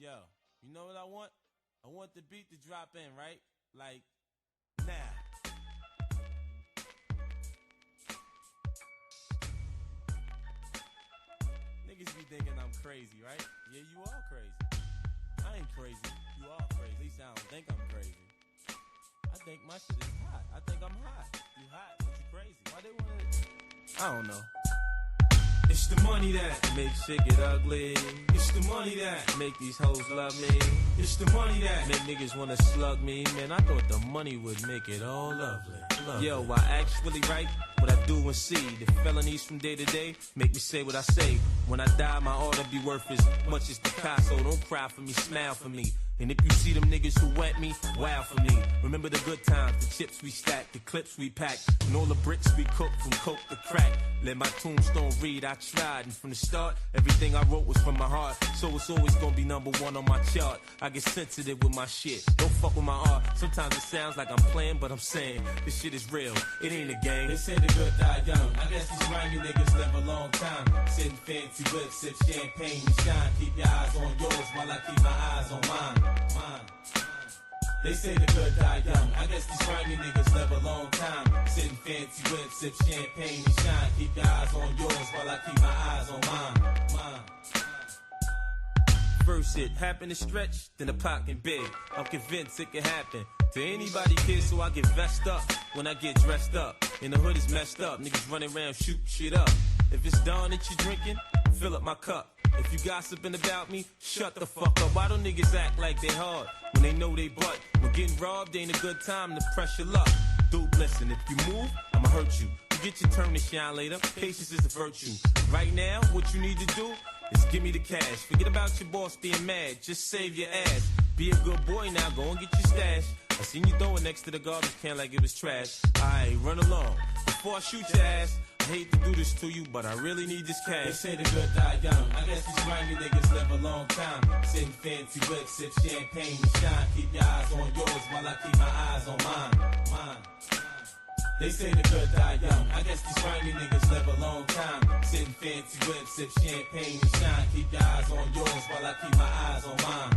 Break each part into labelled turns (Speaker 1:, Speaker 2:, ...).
Speaker 1: Yo, you know what I want? I want the beat to drop in, right? Like, now. Niggas be thinking I'm crazy, right? Yeah, you are crazy. I ain't crazy. You are crazy. At least I don't think I'm crazy. I think my shit is hot. I think I'm hot. You hot, but you crazy. Why they wanna... I don't know. It's the money that makes shit get ugly. It's the money that make these hoes love me. It's the money that make niggas wanna slug me. Man, I thought the money would make it all lovely. Yo, I actually write what I do and see. The felonies from day to day make me say what I say. When I die, my art will be worth as much as Picasso. Don't cry for me, smile for me. And if you see them niggas who wet me, wow for me. Remember the good times, the chips we stacked, the clips we packed, and all the bricks we cooked from coke to crack. Let my tombstone read, I tried, and from the start, everything I wrote was from my heart. So it's always gonna be #1 on my chart. I get sensitive with my shit, don't fuck with my art. Sometimes it sounds like I'm playing, but I'm saying, this shit is real, it ain't a game. They say the good die young, I guess these grimy niggas live a long time. Sitting fancy whips, sip champagne and shine. Keep your eyes on yours while I keep my eyes on mine. They say the good die young. I guess these grimy niggas live a long time. Sitting fancy whips, sip champagne and shine. Keep your eyes on yours while I keep my eyes on mine. First it happened to stretch, then the pocket big. I'm convinced it can happen to anybody, kid, so I get vest up when I get dressed up. In the hood is messed up, niggas running around shoot shit up. If it's Dawn that you drinking, fill up my cup. If you gossiping about me, shut the fuck up. Why don't niggas act like they hard when they know they butt? When getting robbed ain't a good time to press your luck. Dude, listen, if you move, I'ma hurt you. You get your turn to shine later, patience is a virtue. Right now, what you need to do is give me the cash. Forget about your boss being mad, just save your ass. Be a good boy now, go and get your stash. I seen you throw it next to the garbage can like it was trash. Alright, run along before I shoot your ass. I hate to do this to you, but I really need this cash. They say the good die young. I guess these grimy niggas live a long time. Sitting fancy whips, sip champagne and shine. Keep your eyes on yours while I keep my eyes on mine. They say the good die young. I guess these grimy niggas live a long time. Sitting fancy whips, sip champagne and shine. Keep your eyes on yours while I keep my eyes on mine.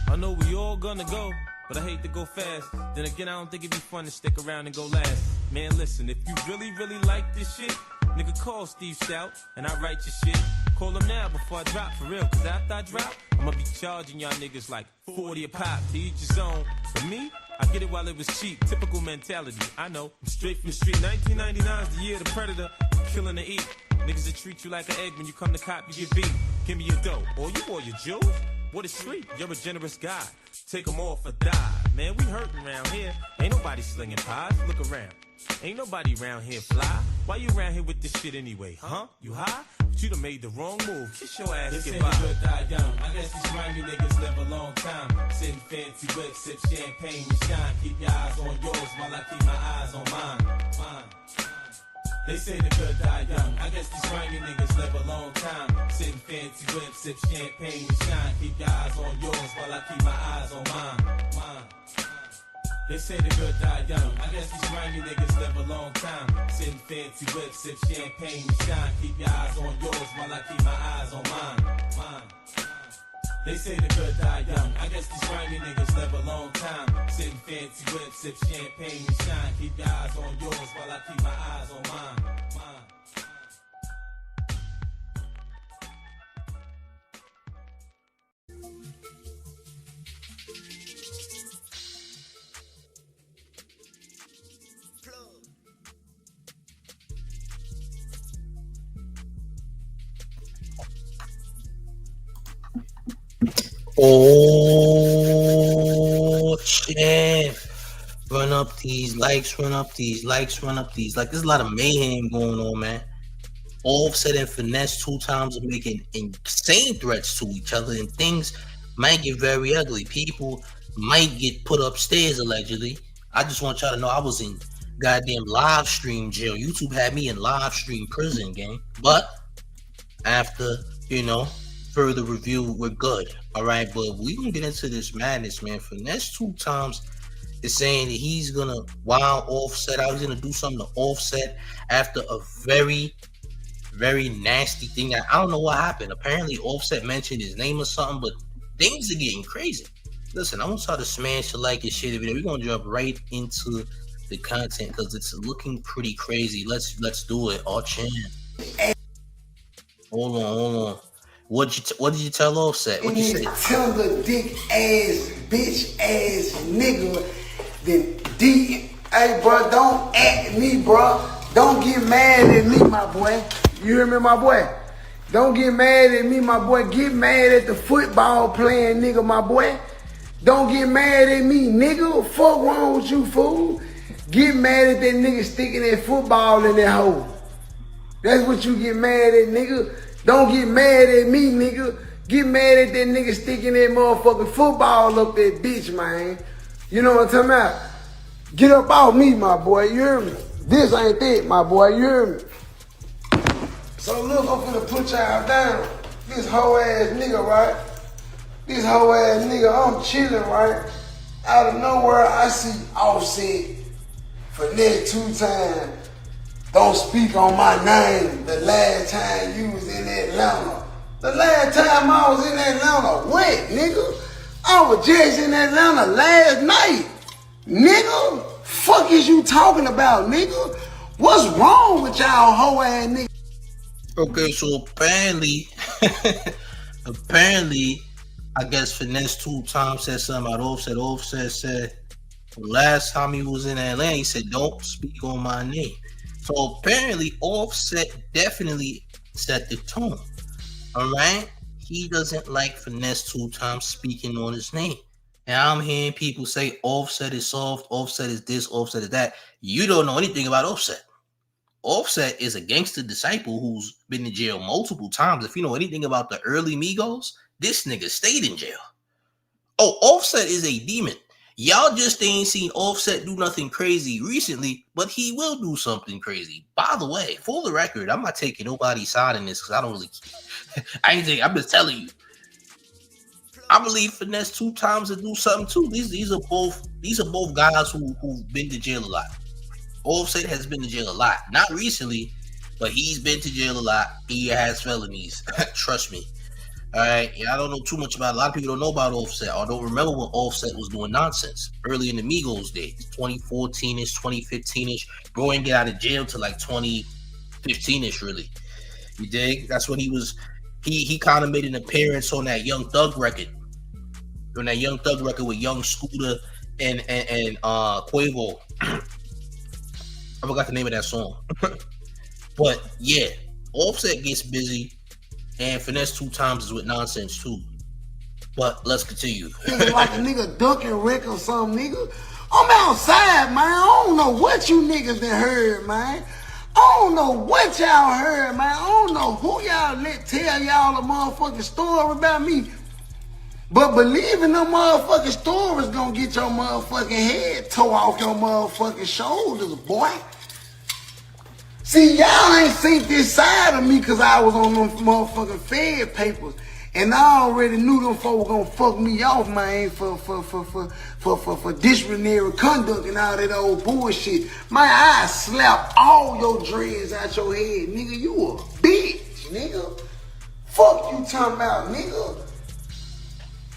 Speaker 1: I know we all gonna go, but I hate to go fast. Then again, I don't think it'd be fun to stick around and go last. Man, listen, if you really, really like this shit, nigga, call Steve Stout, and I write your shit. Call him now before I drop, for real, cause after I drop, I'ma be charging y'all niggas like 40 a pop, to each his own. For me, I get it while it was cheap, typical mentality, I know. I'm straight from the street, 1999's the year of the Predator, killing to eat. Niggas that treat you like an egg when you come to cop, you get beat. Give me your dough, or you or your jewels? What a treat, you're a generous guy. Take them off or die. Man, we hurting around here. Ain't nobody slinging pies. Look around. Ain't nobody around here fly. Why you around here with this shit anyway, huh? You high? But you done made the wrong move. Kiss your ass, get by. They say the good die young. I guess these grimy niggas live a long time. Sitting fancy whips, sip champagne and shine. Keep your eyes on yours while I keep my eyes on mine. They say the good die young. I guess these grimy niggas live a long time. Sitting fancy whips, sip champagne and shine. Keep your eyes on yours while I keep my eyes on mine. They say the good die young. I guess these grimy niggas live a long time. Sitting fancy whips, sip champagne and shine. Keep your eyes on yours while I keep my eyes on mine. They say the good die young. I guess these grimy niggas live a long time. Sitting fancy whips, sip champagne and shine. Keep your eyes on yours while I keep my eyes on mine.
Speaker 2: Oh shit. Run up these likes, run up these likes, run up these. Like, there's a lot of mayhem going on, man. Offset and Finesse 2 times are making insane threats to each other, and things might get very ugly. People might get put upstairs, allegedly. I just want y'all to know I was in goddamn live stream jail. YouTube had me in live stream prison, gang. But after, further review, we're good. All right, but we gonna get into this madness, man. Finesse 2 times is saying that he's gonna Offset out. He's gonna do something to Offset after a very very nasty thing that I don't know what happened. Apparently, Offset mentioned his name or something, but things are getting crazy. Listen, I want y'all to smash the like and share the video. We're gonna jump right into the content because it's looking pretty crazy. Let's do it. All chin. Hold on. What did you tell Offset? What you say?
Speaker 3: Tender dick ass bitch ass nigga. Then D. Hey, bro, don't at me, bro. Don't get mad at me, my boy. You hear me, my boy? Don't get mad at me, my boy. Get mad at the football playing nigga, my boy. Don't get mad at me, nigga. What the fuck wrong with you, fool? Get mad at that nigga sticking that football in that hole. That's what you get mad at, nigga. Don't get mad at me, nigga. Get mad at that nigga sticking that motherfucking football up that bitch, man. You know what I'm talking about? Get up off me, my boy. You hear me? This ain't it, my boy. You hear me? So look, I'm finna put y'all down. This hoe ass nigga, right? This hoe ass nigga, I'm chilling, right? Out of nowhere, I see Offset Finesse 2 times. Don't speak on my name. The last time you was in Atlanta. The last time I was in Atlanta, what, nigga? I was just in Atlanta last night. Nigga, fuck is you talking about, nigga? What's wrong with y'all hoe ass nigga?
Speaker 2: Okay, so apparently, I guess Finesse 2 times said something about Offset. Offset said last time he was in Atlanta, he said, don't speak on my name. So apparently, Offset definitely set the tone. All right? He doesn't like Finesse 2 times speaking on his name. And I'm hearing people say Offset is soft, Offset is this, Offset is that. You don't know anything about Offset. Offset is a gangster disciple who's been in jail multiple times. If you know anything about the early Migos, this nigga stayed in jail. Oh, Offset is a demon. Y'all just ain't seen Offset do nothing crazy recently, but he will do something crazy. By the way, for the record, I'm not taking nobody's side in this because I don't really I'm just telling you. I believe Finesse 2 times to do something too. These are both guys who've been to jail a lot. Offset has been to jail a lot. Not recently, but he's been to jail a lot. He has felonies. Trust me. All right. Yeah, I don't know too much about it. A lot of people don't know about Offset or don't remember when Offset was doing nonsense early in the Migos days, 2014-ish, 2015-ish. Bro ain't get out of jail till like 2015-ish, really. You dig? That's when he kind of made an appearance on that Young Thug record. On that Young Thug record with Young Scooter and Quavo. I forgot the name of that song. But yeah, Offset gets busy and Finesse 2 times is with nonsense too. But let's continue.
Speaker 3: Like a nigga ducking wreck or something, nigga. I'm outside, man. I don't know what you niggas done heard, man. I don't know what y'all heard, man. I don't know who y'all let tell y'all a motherfucking story about me. But believing them motherfucking stories gonna get your motherfucking head tore off your motherfucking shoulders, boy. See, y'all ain't seen this side of me because I was on them motherfucking Fed papers. And I already knew them folks were gonna fuck me off, man, for disciplinary conduct and all that old bullshit. Man, I slap all your dreads out your head, nigga. You a bitch, nigga. Fuck you talking about, nigga.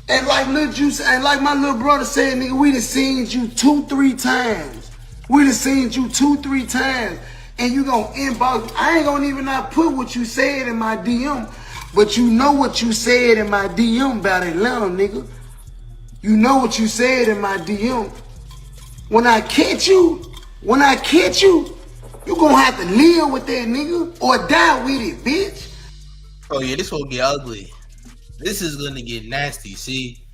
Speaker 3: And like Lil Juice, and like my little brother said, nigga, we done seen you 2-3 times. We done seen you 2-3 times. And you gonna inbox. I ain't gonna even not put what you said in my DM. But you know what you said in my DM about Atlanta, nigga. You know what you said in my DM. When I catch you, you gonna have to live with that, nigga, or die with it, bitch.
Speaker 2: Oh yeah, this will get ugly. This is gonna get nasty. See,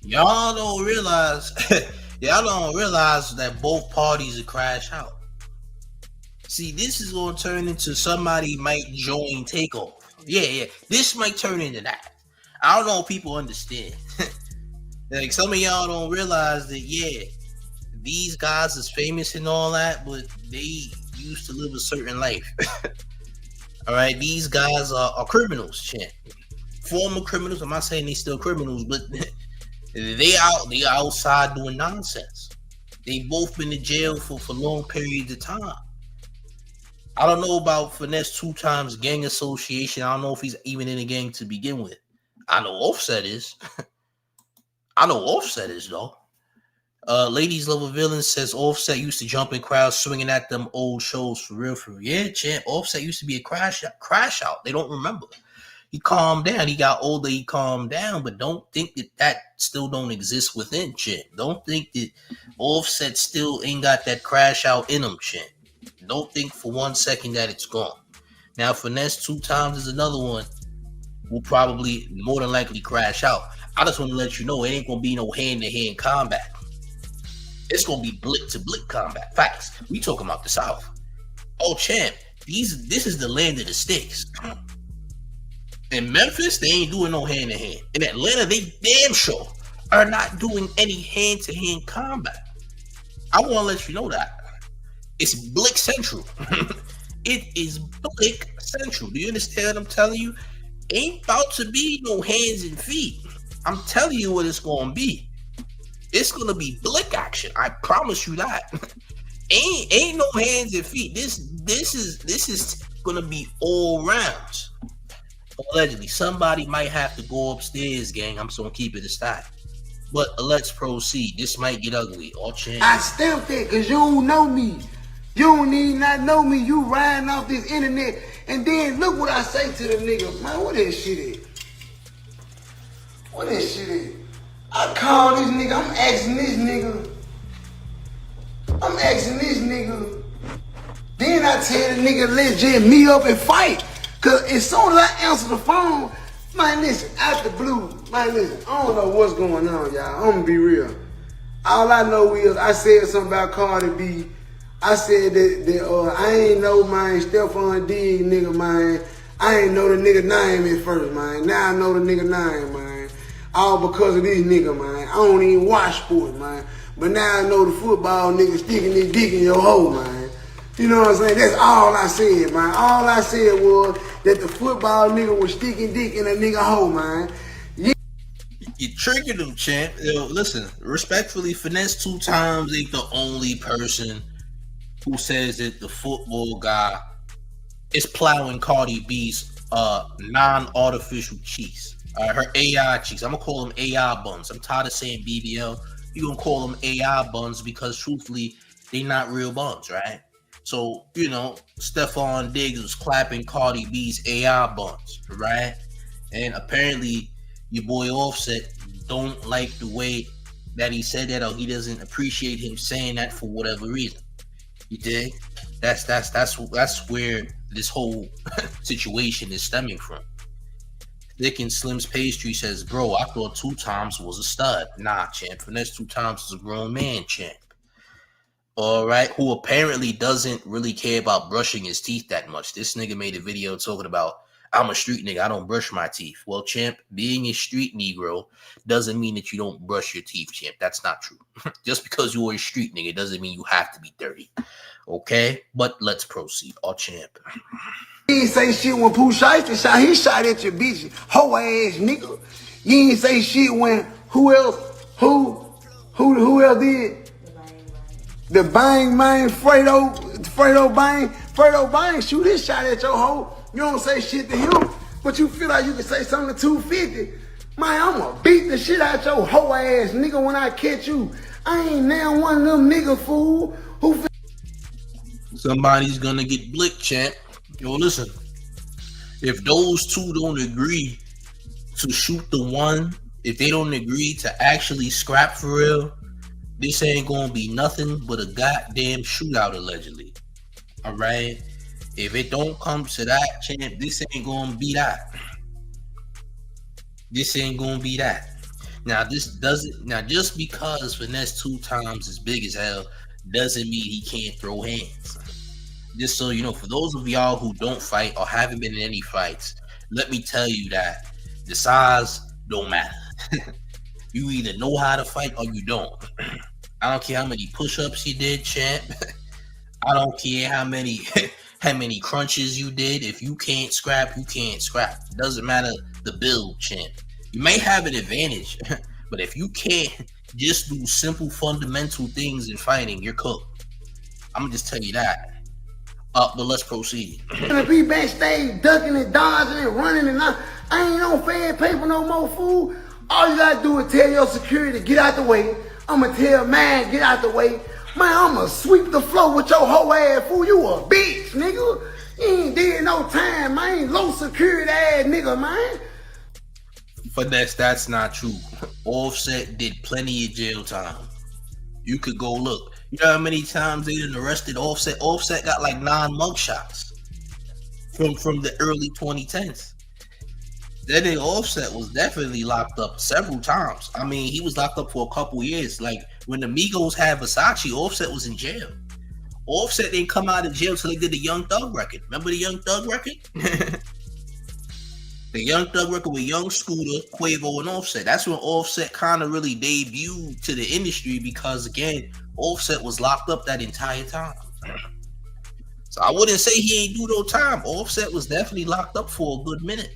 Speaker 2: y'all don't realize that both parties will crash out. See, this is gonna turn into somebody might join takeoff. Yeah, this might turn into that. I don't know if people understand. Like some of y'all don't realize that, yeah, these guys is famous and all that, but they used to live a certain life. All right, these guys are criminals, champ. Former criminals. I'm not saying they still criminals, but they outside doing nonsense. They both been in jail for long periods of time. I don't know about Finesse 2 times gang association. I don't know if he's even in a gang to begin with. I know Offset is. Though. Ladies Love a Villain says Offset used to jump in crowds swinging at them old shows for real. Yeah, champ. Offset used to be a crash out. They don't remember. He calmed down. He got older. He calmed down. But don't think that still don't exist within, champ. Don't think that Offset still ain't got that crash out in him, champ. Don't think for 1 second that it's gone. Now, Finesse 2 times is another one. Will probably more than likely crash out. I just want to let you know it ain't gonna be no hand-to-hand combat. It's gonna be blick-to-blick combat. Facts. We talking about the South. Oh, champ, this is the land of the sticks. In Memphis, they ain't doing no hand-to-hand. In Atlanta, they damn sure are not doing any hand-to-hand combat. I want to let you know that. It's Blick Central. It is Blick Central. Do you understand what I'm telling you? Ain't about to be no hands and feet. I'm telling you what it's gonna be. It's gonna be Blick action. I promise you that. ain't no hands and feet. This is gonna be all rounds. Allegedly, somebody might have to go upstairs, gang. I'm just gonna keep it a style. But let's proceed. This might get ugly. All change.
Speaker 3: I stamped it because you don't know me. You don't need not know me. You riding off this internet. And then look what I say to the nigga. Man, what that shit is? What that shit is? I call this nigga. I'm asking this nigga. Then I tell the nigga, let's just meet up and fight. Cause as soon as I answer the phone, man, listen, out the blue, man, listen, I don't know what's going on, y'all. I'm gonna be real. All I know is I said something about Cardi B. I said that I ain't know, man, Stephon Diggs, nigga, man. I ain't know the nigga name at first, man. Now I know the nigga name, man. All because of this nigga, man. I don't even watch sports, man. But now I know the football nigga sticking his dick in your hole, man. You know what I'm saying? That's all I said, man. All I said was that the football nigga was sticking dick in a nigga hole, man.
Speaker 2: You triggered him, champ. Yo, listen, respectfully, Finesse 2 times ain't the only person who says that the football guy is plowing Cardi B's non-artificial cheeks. Her AI cheeks. I'm gonna call them AI buns. I'm tired of saying BBL. You gonna call them AI buns because truthfully, they not real buns, right? So, you know, Stephon Diggs was clapping Cardi B's AI buns, right? And apparently your boy Offset don't like the way that he said that, or he doesn't appreciate him saying that for whatever reason. You dig? That's where this whole situation is stemming from. Thick and Slim's Pastry says, bro, I thought 2 times was a stud. Nah, champ. Finesse 2 times is a grown man, champ. All right, who apparently doesn't really care about brushing his teeth that much. This nigga made a video talking about, I'm a street nigga, I don't brush my teeth. Well, champ, being a street Negro doesn't mean that you don't brush your teeth, champ. That's not true. Just because you're a street nigga doesn't mean you have to be dirty. Okay? But let's proceed. All champ.
Speaker 3: You ain't say shit when Pooh Shiesty shot. He shot at your bitch, hoe ass nigga. You ain't say shit when who else did? The Bang Man, Fredo Bang shoot his shot at your hoe. You don't say shit to him, but you feel like you can say something to 250. Man, I'ma beat the shit out your hoe ass nigga when I catch you. I ain't now one of them nigga fool who.
Speaker 2: Somebody's gonna get blicked, champ. Yo, listen. If those two don't agree to shoot the one, if they don't agree to actually scrap for real, this ain't gonna be nothing but a goddamn shootout, allegedly. All right? If it don't come to that, champ, this ain't gonna be that. This ain't gonna be that. Now, just because Finesse 2 times is big as hell doesn't mean he can't throw hands. Just so you know, for those of y'all who don't fight or haven't been in any fights, let me tell you that the size don't matter. You either know how to fight or you don't. I don't care how many push-ups you did, champ. I don't care how many crunches you did. If you can't scrap, you can't scrap. It doesn't matter the build, champ. You may have an advantage, but if you can't just do simple fundamental things in fighting, you're cooked. I'm gonna just tell you that. But let's proceed.
Speaker 3: And be backstage ducking and dodging and running and I ain't on fan paper no more, fool. All you gotta do is tell your security, get out the way. I'ma tell man, get out the way. Man, I'ma sweep the floor with your whole ass, fool. You a bitch, nigga. You ain't did no time, man. Low security ass nigga, man.
Speaker 2: Finesse, that's not true. Offset did plenty of jail time. You could go look. You know how many times they done arrested Offset? Offset got like 9 mugshots from the early 2010s. That nigga Offset was definitely locked up several times. I mean, he was locked up for a couple years. Like when the Migos had Versace, Offset was in jail. Offset didn't come out of jail till they did the Young Thug record. Remember the Young Thug record? The Young Thug record with Young Scooter, Quavo, and Offset. That's when Offset kind of really debuted to the industry because, again, Offset was locked up that entire time. So I wouldn't say he ain't do no time. Offset was definitely locked up for a good minute.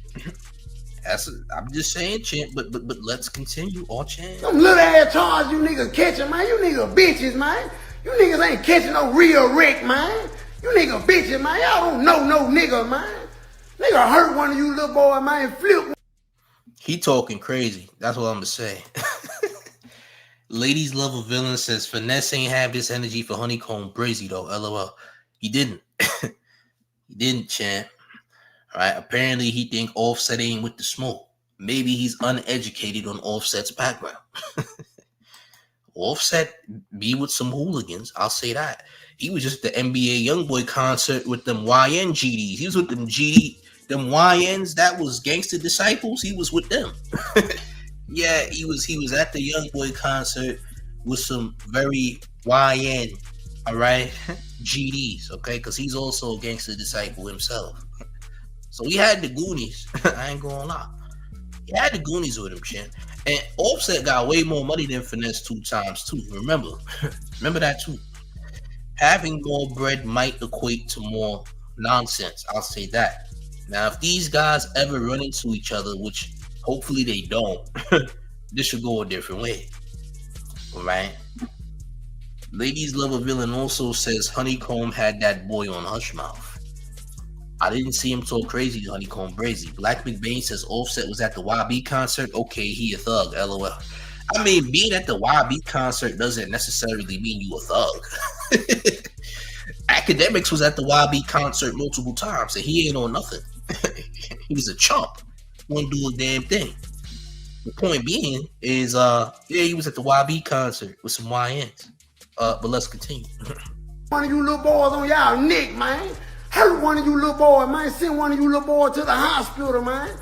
Speaker 2: I'm just saying, champ, but let's continue on, champ.
Speaker 3: Them little ass charges you niggas catching, man. You niggas bitches, man. You niggas ain't catching no real wreck, man. You niggas bitches, man. Y'all don't know no nigga, man. Nigga hurt one of you little boy, man. Flip.
Speaker 2: He talking crazy. That's what I'm gonna say. Ladies love a villain says Finesse ain't have this energy for Honeycomb Brazy though. LOL. He didn't. He didn't, champ. All right. Apparently he think Offset ain't with the smoke. Maybe he's uneducated on Offset's background. Offset be with some hooligans. I'll say that. He was just at the NBA Youngboy concert with them YN GDs. He was with them them YNs that was Gangster Disciples. He was with them. Yeah, he was at the Youngboy concert with some very YN, all right, GDs, okay, because he's also a Gangster Disciple himself. So he had the Goonies. I ain't gonna lie. He had the Goonies with him, champ. And Offset got way more money than Finesse 2 times too. Remember that too. Having more bread might equate to more nonsense. I'll say that. Now, if these guys ever run into each other, which hopefully they don't, this should go a different way. All right. Ladies love a villain also says Honeycomb had that boy on hush mouth. I didn't see him talk crazy to Honeycomb Brazy. Black McBain says Offset was at the YB concert. Okay, he a thug. LOL. I mean, being at the YB concert doesn't necessarily mean you a thug. Akademiks was at the YB concert multiple times, and he ain't on nothing. He was a chump. Wouldn't do a damn thing. The point being is, he was at the YB concert with some YNs. But let's continue.
Speaker 3: One of you little boys on y'all neck, man. Hurt one of you little boys, man. Send one of you little boys to the hospital, man.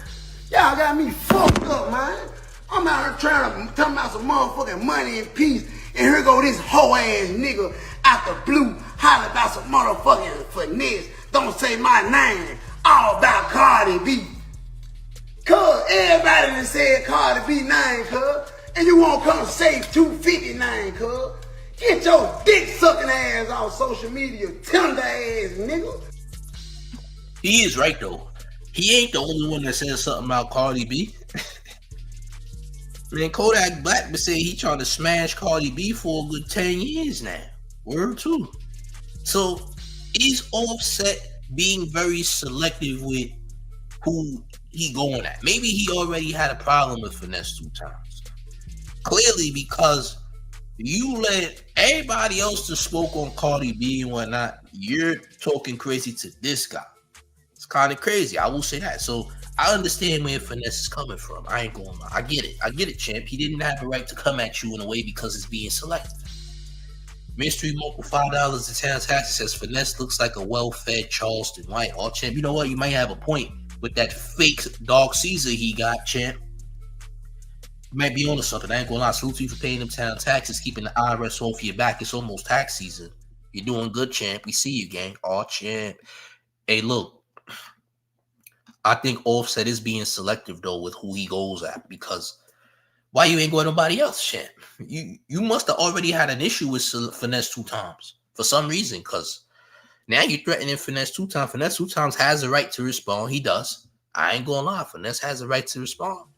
Speaker 3: Y'all got me fucked up, man. I'm out here trying to talk about some motherfucking money and peace, and here go this hoe ass nigga out the blue hollering about some motherfucking finesse. Don't say my name. All about Cardi B. Cuz everybody done said Cardi B name, cuz. And you won't come say 259, cuz. Get your dick sucking ass off social media, tender ass nigga.
Speaker 2: He is right though. He ain't the only one that says something about Cardi B. Man, Kodak Black been saying he trying to smash Cardi B for a good 10 years now. Word too. So is Offset being very selective with who he going at? Maybe he already had a problem with Finesse 2 times. Clearly, because you let everybody else to smoke on Cardi B and whatnot, you're talking crazy to this guy. It's kind of crazy. I will say that. So I understand where Finesse is coming from. I ain't going to lie. I get it, champ. He didn't have a right to come at you in a way because it's being selective. Mystery Mocha $5 to town taxi says Finesse looks like a well-fed Charleston White. Oh, champ, you know what? You might have a point with that fake dog Caesar he got, champ. You might be onto something. I ain't gonna lie. Salute to you for paying them town taxes, keeping the IRS off your back. It's almost tax season. You're doing good, champ. We see you, gang. Oh, champ. Hey, look. I think Offset is being selective though with who he goes at, because why you ain't going nobody else, champ? You must have already had an issue with Finesse 2 times for some reason, because now you're threatening Finesse 2 times. Finesse 2 times has a right to respond. He does. I ain't gonna lie. Finesse has a right to respond.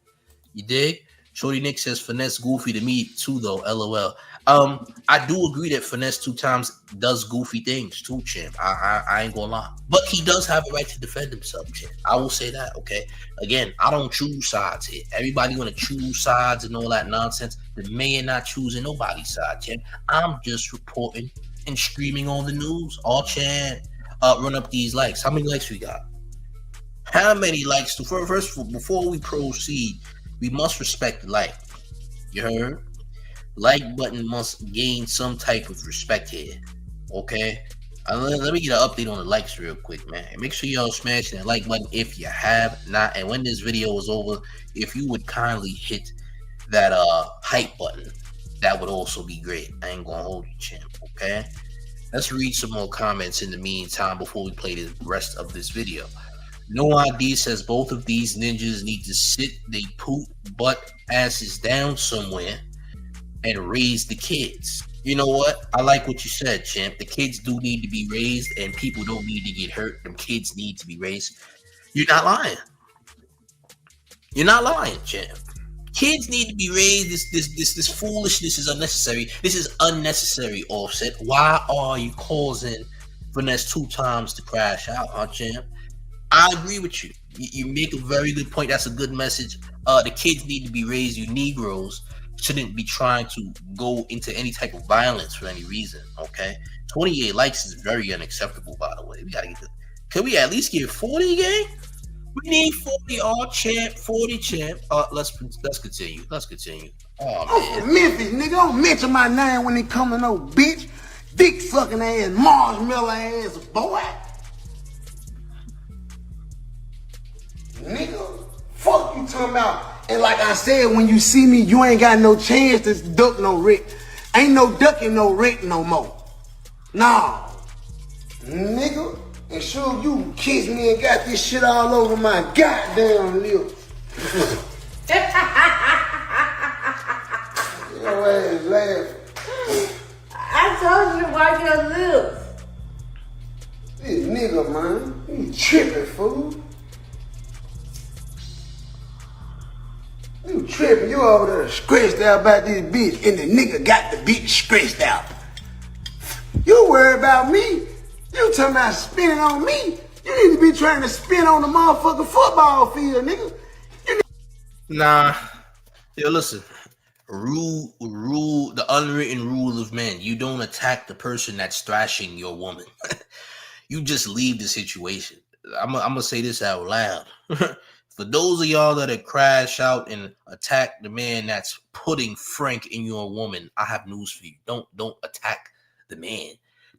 Speaker 2: You dig? Shorty Nick says Finesse goofy to me too, though. LOL. I do agree that Finesse 2 times does goofy things too, champ. I ain't gonna lie, but he does have a right to defend himself, champ. I will say that. Okay. Again, I don't choose sides here. Everybody gonna choose sides and all that nonsense. The man not choosing nobody's side, champ. I'm just reporting and streaming on the news. All champ. Run up these likes. How many likes we got? How many likes? First, before we proceed, we must respect the like. You heard? Like button must gain some type of respect here. Okay? Let me get an update on the likes real quick, man. And make sure y'all smashing that like button if you have not. And when this video is over, if you would kindly hit that hype button, that would also be great. I ain't gonna hold you, champ. Okay? Let's read some more comments in the meantime before we play the rest of this video. No ID says both of these ninjas need to sit they poop butt asses down somewhere and raise the kids. You know what? I like what you said, champ. The kids do need to be raised and people don't need to get hurt. Them kids need to be raised. You're not lying. You're not lying, champ. Kids need to be raised. This foolishness is unnecessary. This is unnecessary, Offset. Why are you causing Finesse 2 times to crash out, huh, champ? I agree with you. You make a very good point. That's a good message. The kids need to be raised. You Negroes shouldn't be trying to go into any type of violence for any reason. Okay, 28 likes is very unacceptable. By the way, we gotta get the. Can we at least get 40, gang? We need 40. All champ, 40 champ. Let's continue. Let's continue. Oh man,
Speaker 3: I'm from Memphis, nigga. Don't mention my name when they come to no bitch, dick sucking ass, marshmallow ass boy. Nigga, fuck you talking about. And like I said, when you see me, you ain't got no chance to duck no wreck. Ain't no ducking no wreck no more. Nah. Nigga, and sure you kiss me and got this shit all over my goddamn lips. Your ass laughing.
Speaker 4: I told you to wipe your lips.
Speaker 3: This nigga, man, you tripping, fool. You tripping, you over there stressed out about this bitch, and the nigga got the bitch stressed out. You worry about me. You talking about spinning on me. You need to be trying to spin on the motherfucking football field, nigga.
Speaker 2: nah. Yo, listen. Rule, the unwritten rule of men. You don't attack the person that's thrashing your woman. You just leave the situation. I'm gonna say this out loud. For those of y'all that crash out and attack the man that's putting Frank in your woman, I have news for you. Don't attack the man.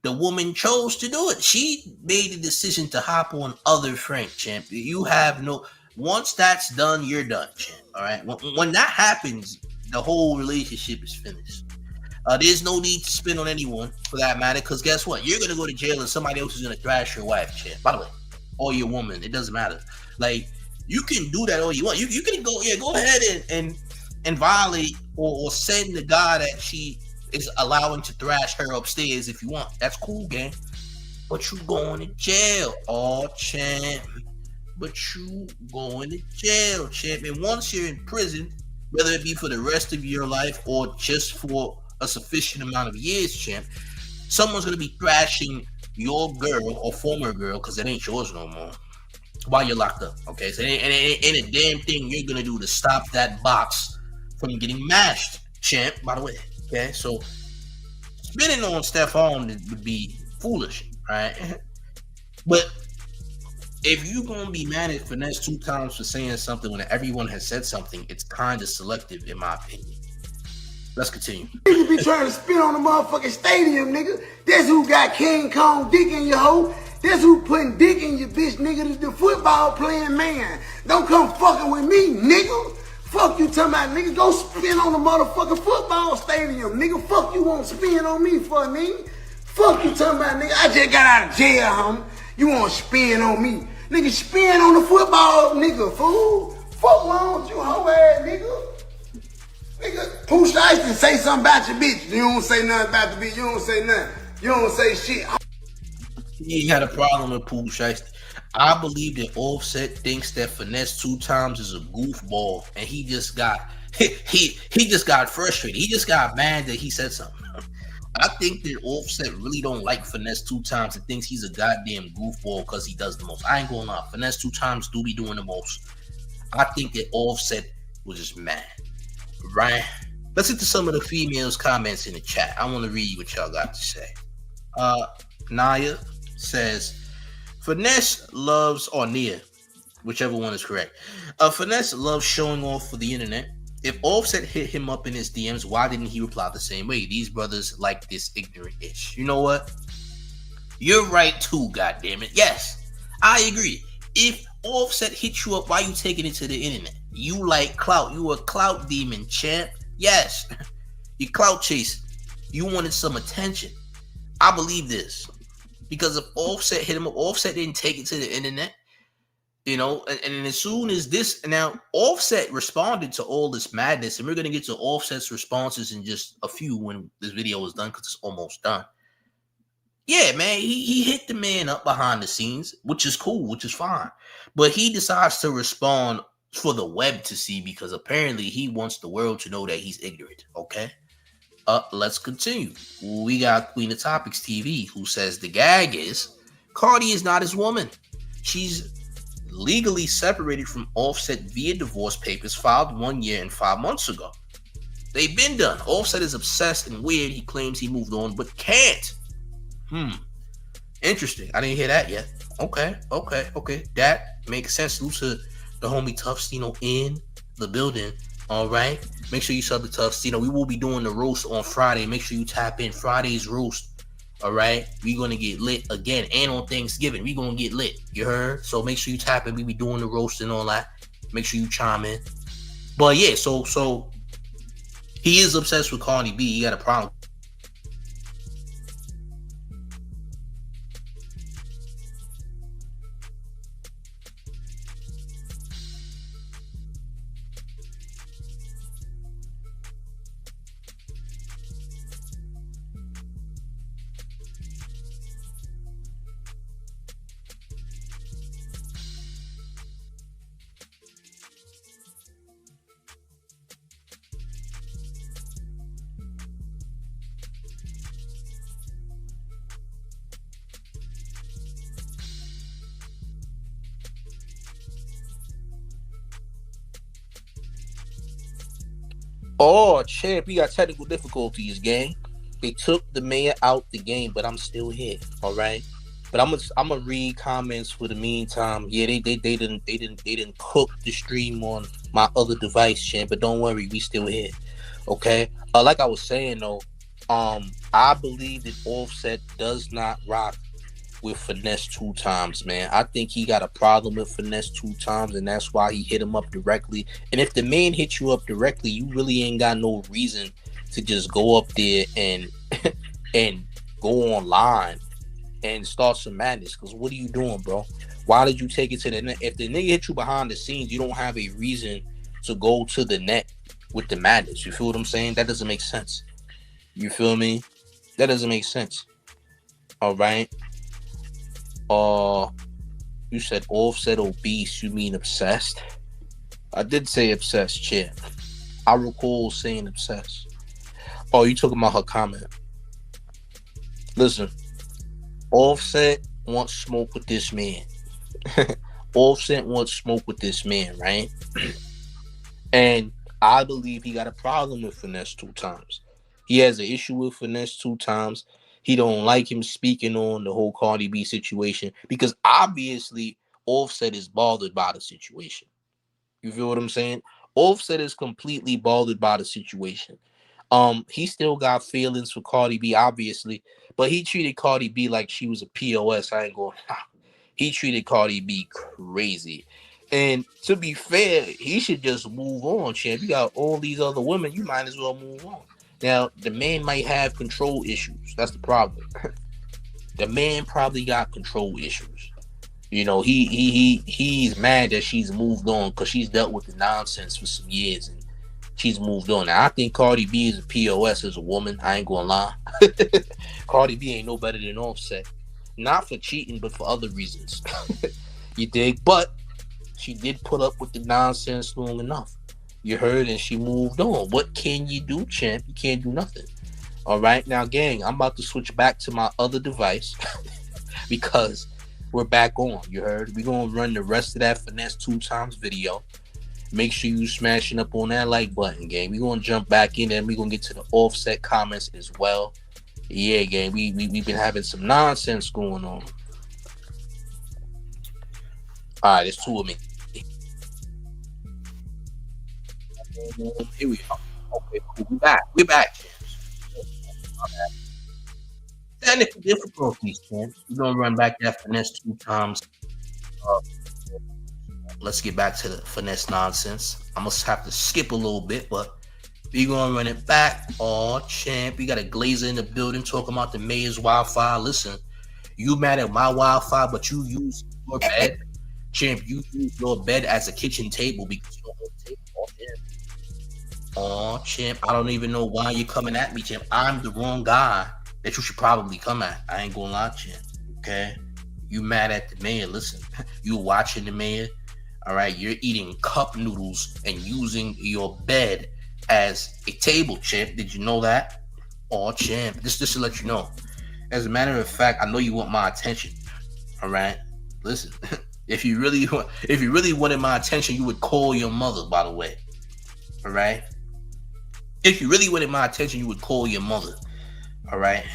Speaker 2: The woman chose to do it. She made the decision to hop on other Frank, champ. You have no. Once that's done, you're done, champ. All right. When that happens, the whole relationship is finished. There's no need to spin on anyone for that matter, because guess what? You're gonna go to jail and somebody else is gonna thrash your wife, champ. By the way, or your woman. It doesn't matter. Like. You can do that all you want. You can go ahead and violate or send the guy that she is allowing to thrash her upstairs if you want. That's cool, gang. But you going to jail, champ. But you going to jail, champ. And once you're in prison, whether it be for the rest of your life or just for a sufficient amount of years, champ, someone's gonna be thrashing your girl or former girl, because it ain't yours no more, while you're locked up, okay? So ain't a damn thing you're gonna do to stop that box from getting mashed, champ, by the way, okay? So spinning on Stephon would be foolish, right? But if you're gonna be mad at Finesse 2 times for saying something when everyone has said something, it's kind of selective, in my opinion. Let's continue.
Speaker 3: You be trying to spin on the motherfucking stadium, nigga. That's who got King Kong dick in your hoe. That's who putting dick in your bitch, nigga. The football playing man. Don't come fucking with me, nigga. Fuck you talking about, nigga. Go spin on the motherfucking football stadium, nigga. Fuck you won't spin on me for, nigga. Fuck you talking about, nigga. I just got out of jail, homie. You want to spin on me. Nigga, spin on the football, nigga, fool. Fuck wrong with you, hoe ass, nigga. Nigga, Pooh Shiesty say something about your bitch. You don't say nothing about the bitch. You don't say nothing. You don't say shit.
Speaker 2: He had a problem with Pooh Shiesty. I believe that Offset thinks that Finesse 2 times is a goofball, and he just got he just got frustrated. He just got mad that he said something. I think that Offset really don't like Finesse 2 times and thinks he's a goddamn goofball because he does the most. I ain't gonna lie. Finesse 2 times do be doing the most. I think that Offset was just mad. Right? Let's get to some of the females' comments in the chat. I want to read what y'all got to say. Naya says, Finesse loves, or Nia, whichever one is correct. Finesse loves showing off for the internet. If Offset hit him up in his DMs, why didn't he reply the same way? These brothers like this ignorant ish. You know what? You're right too, goddammit. Yes, I agree. If Offset hit you up, why you taking it to the internet? You like clout. You a clout demon, champ. Yes. You clout chasing. You wanted some attention. I believe this. Because if Offset hit him up, Offset didn't take it to the internet. You know, and as soon as this, now Offset responded to all this madness, and we're going to get to Offset's responses in just a few when this video is done, because it's almost done. Yeah, man, he hit the man up behind the scenes, which is cool, which is fine. But he decides to respond for the web to see, because apparently he wants the world to know that he's ignorant, okay? Let's continue. We got Queen of Topics TV, who says the gag is Cardi is not his woman. She's legally separated from Offset via divorce papers filed 1 year and 5 months ago. They've been done. Offset is obsessed and weird. He claims he moved on, but can't. Interesting. I didn't hear that yet. Okay. That makes sense. Salute to the homie Tufstino in the building. All right. Make sure you sub to Tufstino. We will be doing the roast on Friday. Make sure you tap in Friday's roast. All right. We're going to get lit again. And on Thanksgiving, we're going to get lit. You heard? So make sure you tap in. We be doing the roast and all that. Make sure you chime in. But yeah, so he is obsessed with Cardi B. He got a problem. Oh, champ, we got technical difficulties, gang. They took the mayor out the game, but I'm still here. All right. But I'm gonna read comments for the meantime. Yeah, they didn't cook the stream on my other device, champ. But don't worry, we still here. Okay. Like I was saying though, I believe that Offset does not rock with Finesse 2 times, man. I think he got a problem with Finesse 2 times, and that's why he hit him up directly. And if the man hit you up directly, you really ain't got no reason to just go up there and and go online and start some madness. Because what are you doing, bro? Why did you take it to the net? If the nigga hit you behind the scenes, you don't have a reason to go to the net with the madness. You feel what I'm saying? That doesn't make sense. You feel me? That doesn't make sense. All right. You said Offset obese, you mean obsessed? I did say obsessed, champ. I recall saying obsessed. Oh, you talking about her comment? Listen, Offset wants smoke with this man. Offset wants smoke with this man, right? And I believe he got a problem with Finesse 2 times. He has an issue with Finesse 2 times. He don't like him speaking on the whole Cardi B situation because obviously Offset is bothered by the situation. You feel what I'm saying? Offset is completely bothered by the situation. He still got feelings for Cardi B, obviously, but he treated Cardi B like she was a POS. I ain't going. He treated Cardi B crazy. And to be fair, he should just move on, champ. You got all these other women, you might as well move on. Now, the man might have control issues. That's the problem. The man probably got control issues. You know, he's mad that she's moved on because she's dealt with the nonsense for some years and she's moved on. Now, I think Cardi B is a POS as a woman. I ain't gonna lie. Cardi B ain't no better than Offset. Not for cheating, but for other reasons. You dig? But she did put up with the nonsense long enough. You heard, and she moved on. What can you do, champ? You can't do nothing. All right, now, gang, I'm about to switch back to my other device because we're back on. You heard? We're gonna run the rest of that Finesse 2 times video. Make sure you smashing up on that like button, gang. We're gonna jump back in and we're gonna get to the offset comments as well. Yeah, gang, we've been having some nonsense going on. All right, there's 2 of me. Here we go. Okay, cool. We're back. Technical difficulties, champs. We're gonna run back that Finesse 2 times. Let's get back to the Finesse nonsense. I'm gonna have to skip a little bit, but we're gonna run it back. Oh, champ, we got a Glazer in the building talking about the mayor's Wi-Fi. Listen, you mad at my Wi-Fi, but you use your bed. Champ, you use your bed as a kitchen table because you don't own a table. Oh, champ. Oh, champ, I don't even know why you're coming at me, champ. I'm the wrong guy that you should probably come at. I ain't gonna lie, champ. Okay? You mad at the mayor. Listen, you watching the mayor. All right, you're eating cup noodles and using your bed as a table, champ. Did you know that? Oh, champ, this just to let you know. As a matter of fact, I know you want my attention. All right, listen. If you really wanted my attention, you would call your mother. By the way, all right. If you really wanted my attention, you would call your mother. All right.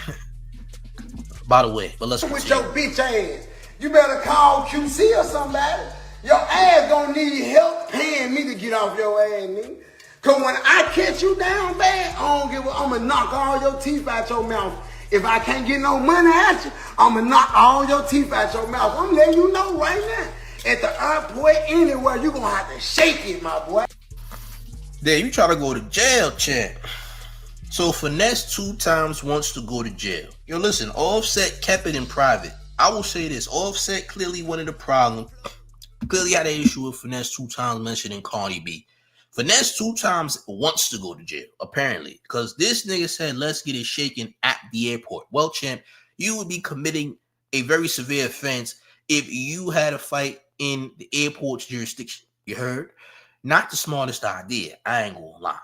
Speaker 2: By the way, but let's
Speaker 3: with your bitch ass. You better call QC or somebody. Your ass gonna need help paying me to get off your ass, nigga. Cause when I catch you down bad, I'ma knock all your teeth out your mouth. If I can't get no money at you, I'ma knock all your teeth out your mouth. I'm letting you know right now. At the airport, anywhere, you gonna have to shake it, my boy.
Speaker 2: Damn, you try to go to jail, champ. So Finesse 2 times wants to go to jail. Yo, listen, Offset kept it in private. I will say this, Offset clearly wanted a problem. Clearly had an issue with Finesse 2 times mentioning Cardi B. Finesse 2 times wants to go to jail, apparently. Because this nigga said, let's get it shaken at the airport. Well, champ, you would be committing a very severe offense if you had a fight in the airport's jurisdiction. You heard? Not the smartest idea. I ain't gonna lie.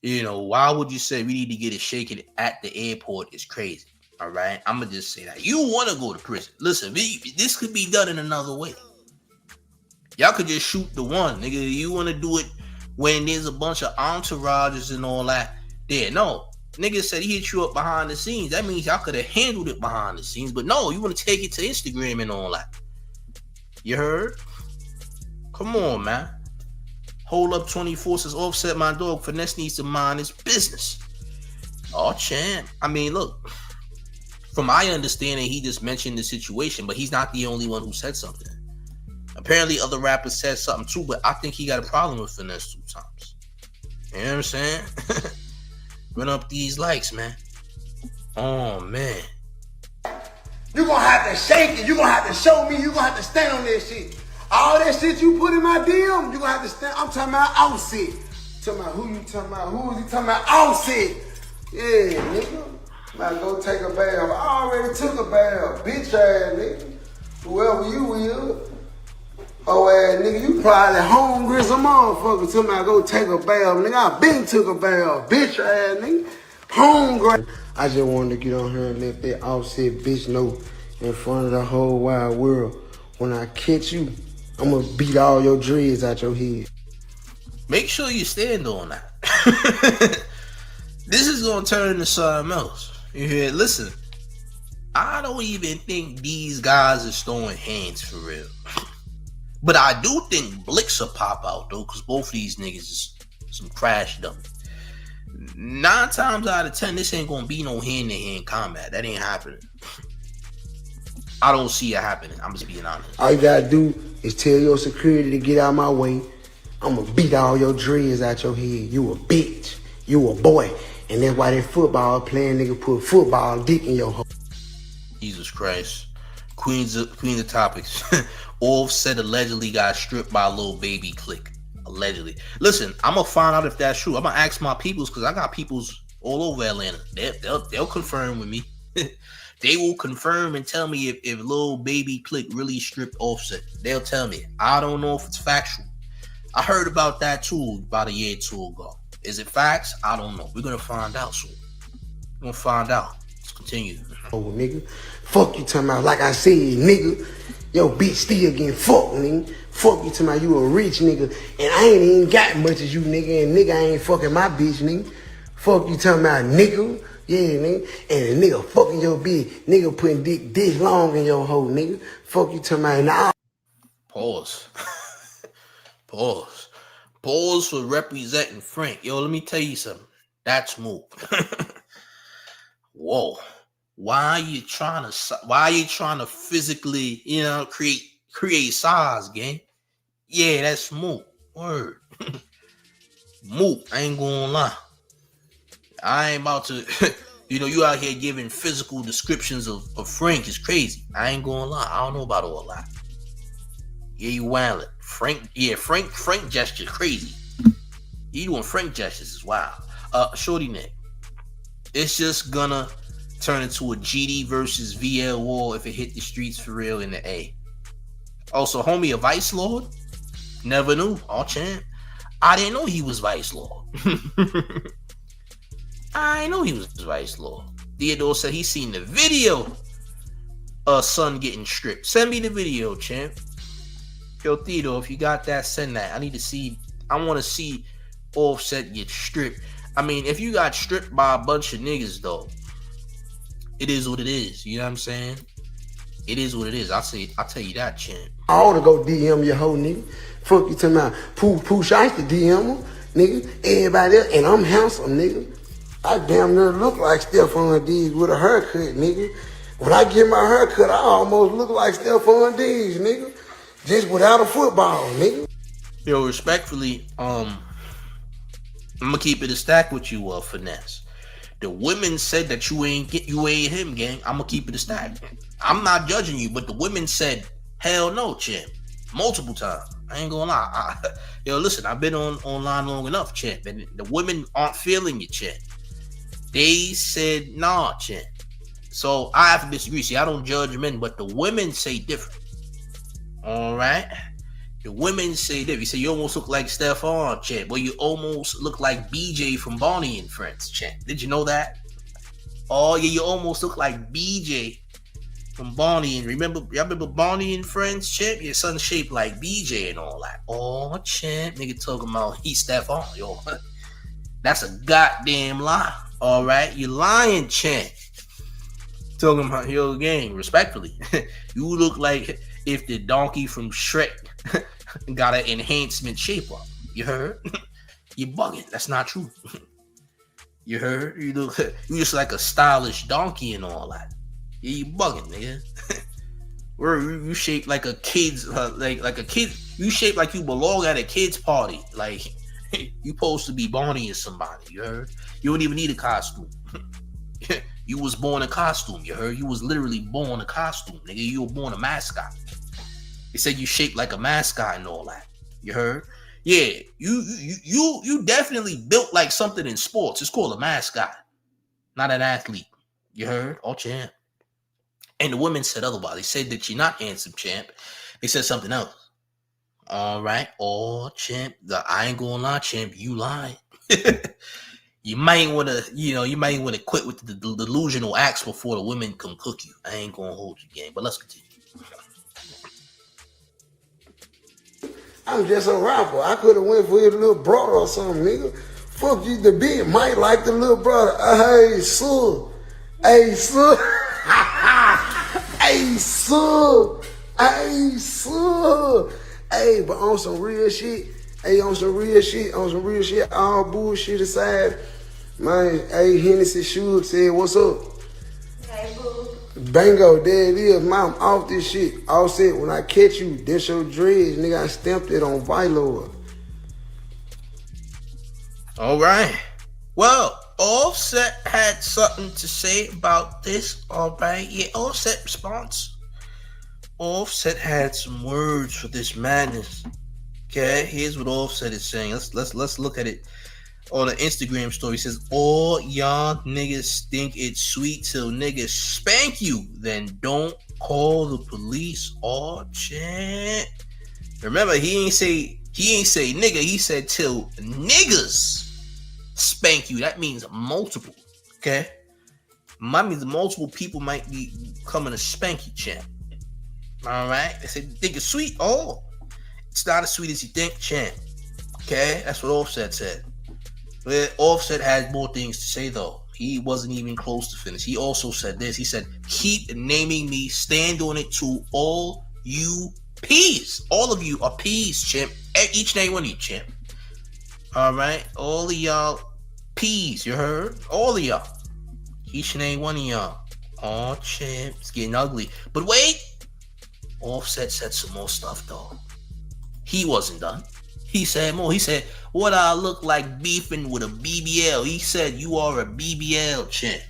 Speaker 2: You know, why would you say we need to get it shaken at the airport? Is crazy. All right? I'm gonna just say that. You want to go to prison. Listen, this could be done in another way. Y'all could just shoot the one, nigga. You want to do it when there's a bunch of entourages and all that. There, no. Nigga said he hit you up behind the scenes. That means y'all could have handled it behind the scenes. But no, you want to take it to Instagram and all that. You heard? Come on, man. Hold up 24 says Offset my dog. Finesse needs to mind his business. Oh, champ. I mean, look. From my understanding, he just mentioned the situation, but he's not the only one who said something. Apparently, other rappers said something too, but I think he got a problem with Finesse 2 times. You know what I'm saying? Run up these likes, man. Oh, man.
Speaker 3: You gonna have to shake it. You gonna have to show me. You gonna have to stand on that shit. All that shit you put in my DM, you gonna have to stand. I'm talking about Offset. Talking about who you talking about? Who is he talking about? Offset. Yeah, nigga. Might go take a bath. I already took a bath. Bitch ass nigga. Whoever you will. Oh ass nigga, you probably hungry as a motherfucker. Talking about go take a bath. Nigga, I been took a bath. Bitch ass nigga. Hungry. I just wanted to get on here and let that Offset bitch know in front of the whole wide world. When I catch you, I'm gonna beat all your dreads out your head.
Speaker 2: Make sure you stand on that. This is gonna turn into something else. You hear? Listen, I don't even think these guys is throwing hands for real. But I do think Blix will pop out though, because both of these niggas is some crash dummies. 9 times out of 10, this ain't gonna be no hand-to-hand combat. That ain't happening. I don't see it happening. I'm just being honest.
Speaker 3: All you gotta do is tell your security to get out of my way. I'm gonna beat all your dreads out your head. You a bitch. You a boy. And that's why that football playing nigga put football dick in your hole.
Speaker 2: Jesus Christ. Queens of topics. Offset allegedly got stripped by a little baby clique. Allegedly. Listen, I'm gonna find out if that's true. I'm gonna ask my peoples because I got peoples all over Atlanta. They'll confirm with me. They will confirm and tell me if little baby clique really stripped Offset. They'll tell me. I don't know if it's factual. I heard about that too about a year or two ago. Is it facts? I don't know. We're gonna find out soon. We're gonna find out. Let's continue.
Speaker 3: Oh, nigga. Fuck you talking about, like I said, nigga. Yo, bitch still getting fucked, nigga. Fuck you talking about you a rich nigga. And I ain't even got much as you, nigga. And nigga, I ain't fucking my bitch, nigga. Fuck you talking about, nigga. Yeah, nigga. And a nigga fucking your bitch. Nigga putting dick this long in your hole, nigga. Fuck you talking about, nah.
Speaker 2: Pause. Pause. Pause for representing Frank. Yo, let me tell you something. That's smooth. Whoa. Why are you trying to physically, create size, gang? Yeah, that's smooth. Word. Moot. I ain't gonna lie. I ain't about to, you out here giving physical descriptions of Frank is crazy. I ain't gonna lie. I don't know about all that. Yeah, you wildin'. Frank gestures crazy. You doing Frank gestures is wild. Shorty Nick. It's just gonna turn into a GD versus VL war if it hit the streets for real in the A. Also, homie, a Vice Lord? Never knew. All champ. I didn't know he was Vice Lord. I didn't know he was Vice Lord. Theodore said he seen the video of son getting stripped. Send me the video, champ. Yo, Theodore, if you got that, send that. I want to see Offset get stripped. I mean, if you got stripped by a bunch of niggas, though, it is what it is. You know what I'm saying? It is what it is. I'll tell you that, champ.
Speaker 3: I ought to go DM your hoe, nigga. Fuck you talking about Pooh Shiesty DM her, nigga. Everybody else, and I'm handsome, nigga. I damn near look like Stephon Diggs with a haircut, nigga. When I get my haircut, I almost look like Stephon Diggs, nigga. Just without a football, nigga.
Speaker 2: Yo, respectfully, I'm gonna keep it a stack with you, Finesse. The women said that you ain't him, gang. I'm gonna keep it a stack. I'm not judging you, but the women said, hell no, champ. Multiple times. I ain't gonna lie. Yo, listen, I've been online long enough, champ, and the women aren't feeling you, champ. They said, nah, champ. So I have to disagree. See, I don't judge men, but the women say different. All right? The women say different. You say you almost look like Stephon, champ. Well, you almost look like BJ from Barney and Friends, champ. Did you know that? Oh, yeah, you almost look like BJ from Barney. And y'all remember Barney and Friends, champ? Your son's shaped like BJ and all that. Oh, champ. Nigga talking about he's Stephon, yo. That's a goddamn lie. All right? You're lying, champ. Talking about your gang, respectfully. You look like if the donkey from Shrek got an enhancement shape up. You heard? You bugging. That's not true. You heard? You just like a stylish donkey and all that. Yeah, you bugging, nigga. You shaped like a kid's, like a kid. You shaped like you belong at a kid's party. Like you supposed to be Barney or somebody. You heard? You don't even need a costume. You was born a costume. You heard? You was literally born a costume, nigga. You were born a mascot. They said you shaped like a mascot and all that. You heard? Yeah, you definitely built like something in sports. It's called a mascot, not an athlete. You heard? Oh, champ. And the women said otherwise. They said that you're not handsome, champ. They said something else. All right. Oh, champ. I ain't gonna lie, champ. You lying. You might want to quit with the delusional acts before the women come cook you. I ain't gonna hold you, gang. But let's continue.
Speaker 3: I'm just a rapper. I could have went for his little brother or something, nigga. Fuck you, the big might like the little brother. Hey, sir. Hey, sir. Hey, sir. Hey, sir. Hey, but on some real shit. On some real shit. All bullshit aside. Man, hey, Hennessy Suge said, what's up?
Speaker 4: Hey, boo.
Speaker 3: Bango, there it is. Mom, off this shit. All said, when I catch you, that's your dreads. Nigga, I stamped it on Vilo.
Speaker 2: All right. Well, Offset had something to say about this. All right. Yeah, Offset response. Offset had some words for this madness. Okay, here's what Offset is saying. Let's look at it. On the Instagram story, it says, all y'all niggas think it's sweet till niggas spank you, then don't call the police. Oh, shit. Remember, he ain't say He ain't say nigga. He said till niggas spank you. That means multiple. Okay. That means multiple people might be coming to spank you, champ. All right. They said, think it's sweet. Oh, it's not as sweet as you think, champ. Okay. That's what Offset said. But Offset had more things to say, though. He wasn't even close to finish. He also said this. He said, keep naming me. Stand on it to all you P's. All of you are P's, champ. Each and every one of you, champ. All right. All of y'all P's. You heard? All of y'all. Each and every one of y'all. Oh, champ. It's getting ugly. But wait. Offset said some more stuff, though. He wasn't done. He said more. He said, what I look like beefing with a BBL. He said, you are a BBL, champ.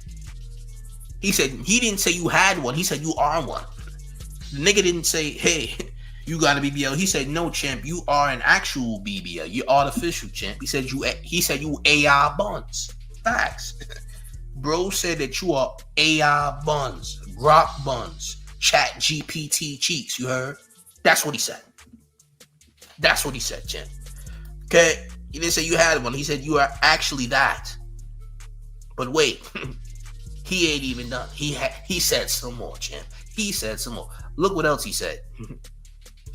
Speaker 2: He said, he didn't say you had one. He said, you are one. The nigga didn't say, hey, you got a BBL. He said, no, champ, you are an actual BBL. You're artificial, champ. He said, you AI buns. Facts. Bro said that you are AI buns, Grok buns, Chat GPT cheeks. You heard? That's what he said. That's what he said, champ. Okay? He didn't say you had one. He said you are actually that. But wait. He ain't even done. He said some more, champ. He said some more. Look what else he said.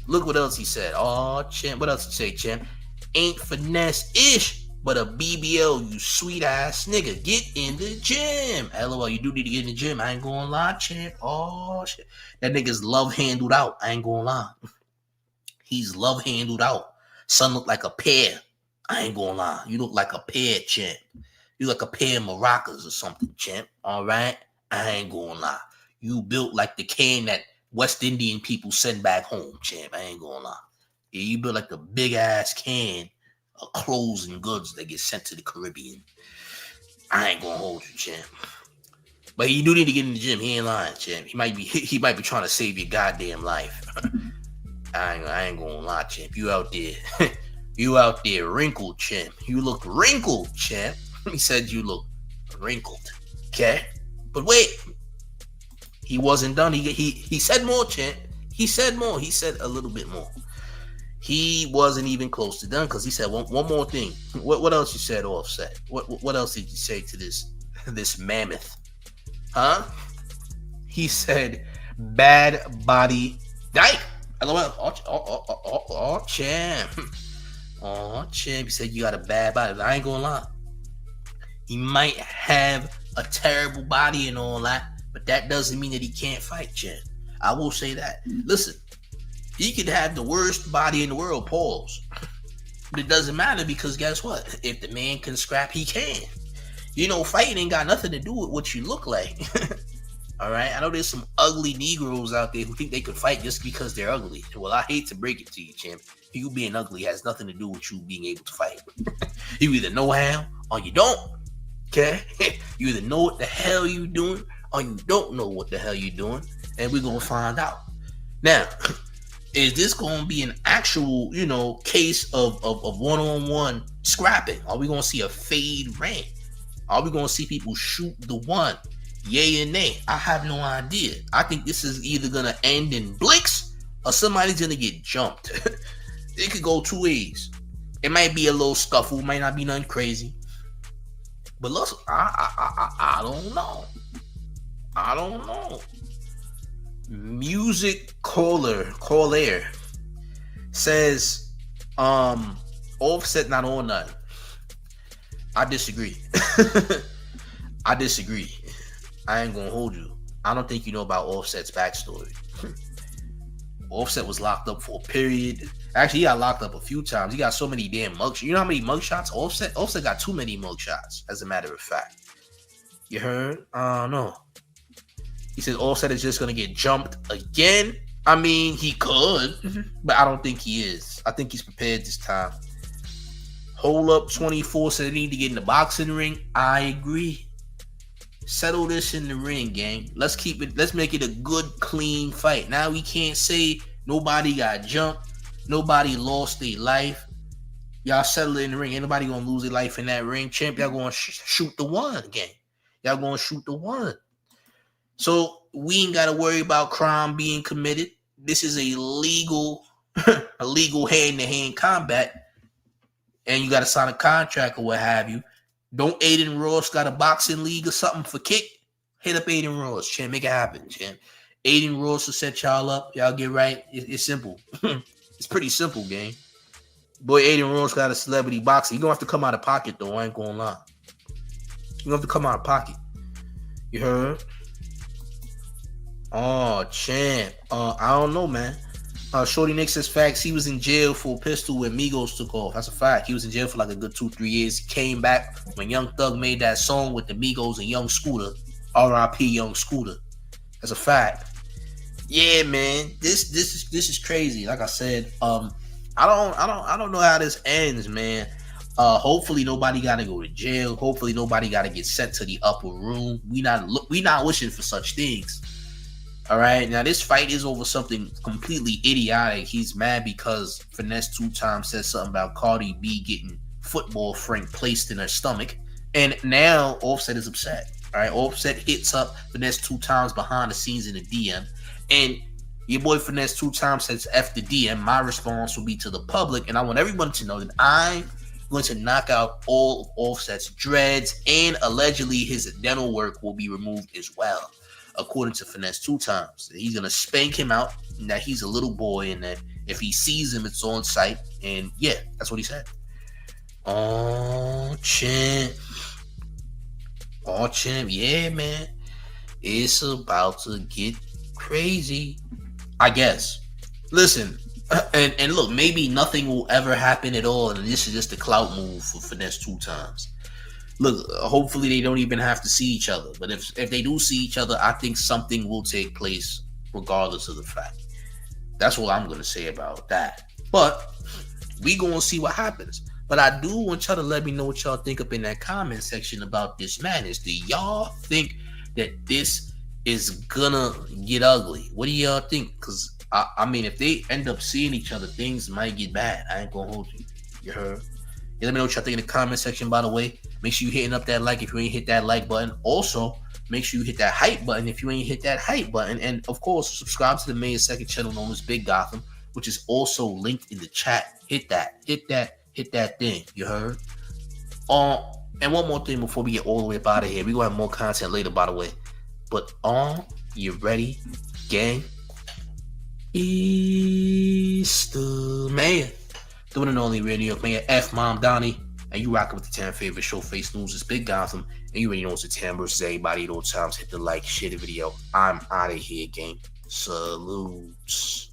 Speaker 2: Look what else he said. Oh, champ. What else he say, champ? Ain't finesse-ish, but a BBL, you sweet ass nigga. Get in the gym. LOL, you do need to get in the gym. I ain't gonna lie, champ. Oh, shit. That nigga's love handled out. I ain't gonna lie. He's love handled out. Son look like a pear. I ain't gonna lie. You look like a pear, champ. You like a pair of maracas or something, champ. All right? I ain't gonna lie. You built like the can that West Indian people send back home, champ. I ain't gonna lie. Yeah, you built like a big ass can of clothes and goods that get sent to the Caribbean. I ain't gonna hold you, champ. But you do need to get in the gym. He ain't lying, champ. He might be trying to save your goddamn life. I ain't gonna lie, champ. You out there. You out there wrinkled, champ. You look wrinkled, champ. He said you look wrinkled. Okay? But wait. He wasn't done. He said more, champ. He said more. He said a little bit more. He wasn't even close to done because he said one more thing. What else you said, Offset? What else did you say to this mammoth? Huh? He said bad body dyke. LOL. Oh, champ. Oh, champ. He said you got a bad body. I ain't gonna lie. He might have a terrible body and all that, but that doesn't mean that he can't fight, champ. I will say that. Listen, he could have the worst body in the world, pause. But it doesn't matter because guess what? If the man can scrap, he can. You know, fighting ain't got nothing to do with what you look like. All right? I know there's some ugly Negroes out there who think they could fight just because they're ugly. Well, I hate to break it to you, champ. You being ugly has nothing to do with you being able to fight. You either know how or you don't. Okay? You either know what the hell you doing or you don't know what the hell you doing. And we're going to find out. Now, is this going to be an actual, case of one-on-one scrapping? Are we going to see a fade rank? Are we going to see people shoot the one? Yay and nay? I have no idea. I think this is either going to end in blicks or somebody's going to get jumped. It could go two ways. It might be a little scuffle. Might not be nothing crazy. But look, I don't know. I don't know. Music caller says Offset not on nothing. I disagree. I disagree. I ain't gonna hold you. I don't think you know about Offset's backstory. Offset was locked up for a period. Actually, he got locked up a few times. He got so many damn mugshots. You know how many mugshots Offset got too many mugshots, as a matter of fact. You heard? No. He says Offset is just gonna get jumped again. I mean, he could, but I don't think he is. I think he's prepared this time. Hold up 24 said they need to get in the boxing ring. I agree. Settle this in the ring, gang. Let's make it a good, clean fight. Now we can't say nobody got jumped. Nobody lost their life. Y'all settle it in the ring. Ain't nobody gonna lose their life in that ring. Champ, y'all gonna shoot the one, gang. Y'all gonna shoot the one. So we ain't gotta worry about crime being committed. This is a legal illegal hand-to-hand combat, and you got to sign a contract or what have you. Don't Aiden Ross got a boxing league or something for kick? Hit up Aiden Ross, champ. Make it happen, champ. Aiden Ross will set y'all up. Y'all get right. It's simple. It's pretty simple, gang. Boy, Aiden Ross got a celebrity boxer. You gonna have to come out of pocket, though. I ain't gonna lie. You gonna have to come out of pocket. You heard? Oh, champ. I don't know, man. Shorty Nick says facts. He was in jail for a pistol when Migos took off. That's a fact. He was in jail for like a good 2-3 years. He came back when Young Thug made that song with the Migos and Young Scooter. R.I.P. Young Scooter. That's a fact. Yeah, man. This is crazy. Like I said, I don't know how this ends, man. Hopefully nobody gotta go to jail. Hopefully nobody gotta get sent to the upper room. We not wishing for such things. All right. Now this fight is over something completely idiotic. He's mad because Finesse 2 times said something about Cardi B getting football Frank placed in her stomach, and now Offset is upset. All right. Offset hits up Finesse 2 times behind the scenes in the DM, and your boy Finesse 2 times says F the DM. My response will be to the public, and I want everyone to know that I'm going to knock out all of Offset's dreads, and allegedly his dental work will be removed as well, according to Finesse 2 times. He's going to spank him out, and that he's a little boy, and that if he sees him, it's on sight. And yeah, that's what he said. Oh, champ. Yeah, man. It's about to get crazy, I guess. Listen, and look, maybe nothing will ever happen at all, and this is just a clout move for Finesse 2 times. Look, hopefully they don't even have to see each other. But if they do see each other, I think something will take place regardless of the fact. That's what I'm going to say about that. But we going to see what happens. But I do want y'all to let me know what y'all think up in that comment section about this madness. Do y'all think that this is going to get ugly? What do y'all think? Because, I mean, if they end up seeing each other, things might get bad. I ain't going to hold you. You heard? Yeah, let me know what y'all think in the comment section, by the way. Make sure you hitting up that like if you ain't hit that like button. Also, make sure you hit that hype button if you ain't hit that hype button. And, of course, subscribe to the main second channel known as Big Gotham, which is also linked in the chat. Hit that thing. You heard? And one more thing before we get all the way up out of here. We're going to have more content later, by the way. But, you ready, gang? It's the man. The one and only real New York man, F Mom Donnie, and you rocking with the 10 favorite Showface News. It's Big Gotham, and you already know it's the 10 versus everybody at all times. Hit the like, share the video. I'm out of here, gang. Salutes.